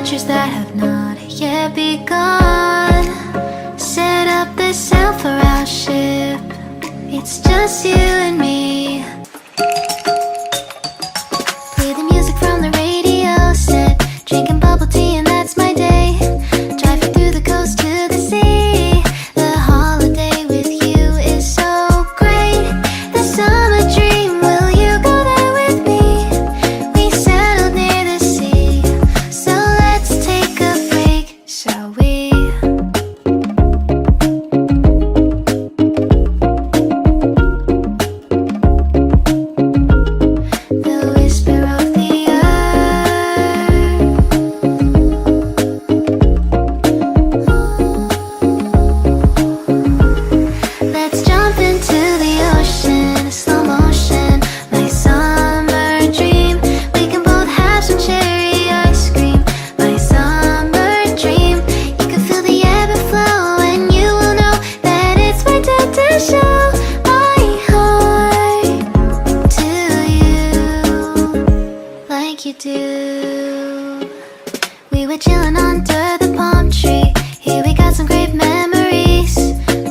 adventures that have not yet begun. Set up the sail for our ship. It's just you and me. Play the music from the radio set, drinking bubble tea and that's my day. Driving through the coast to the sea. The holiday with you is so great. The summer dream, will you go there with me? We settled near the sea, so let's take a break, shall we? The whisper of the earth. Let's jump into the ocean, slow motion, my summer dream. We can both have some cherry ice cream, my summer dream. You can feel the ebb and flow, and you will know that it's my time to show my heart to you, like you do. We were chilling under the palm tree. Here we got some great memories.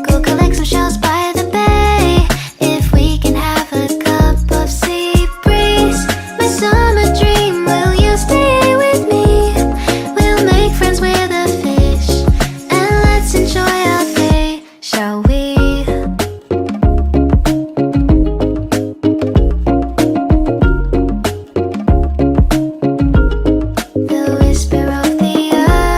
Go collect some shells by the bay. If we can have a cup of sea breeze. My summer dream, will you stay with me? We'll make friends with the fish, and let's enjoy our day, shall we? The whisper of the earth.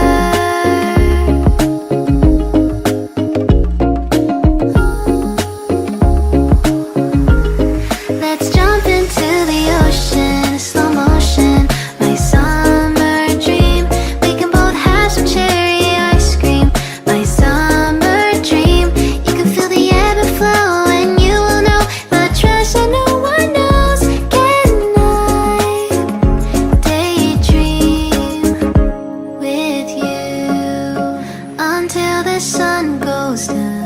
Let's jump into the ocean, slow motion, my summer dream. We can both have some cherry ice cream, my summer dream. You can feel the ebb and flow, and you will know the treasure no one knows. Can I daydream with you until the sun goes down?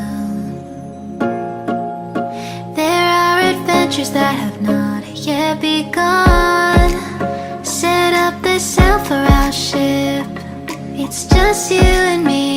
There are adventures that have not yet begun. Set up the sail for our ship. It's just you and me.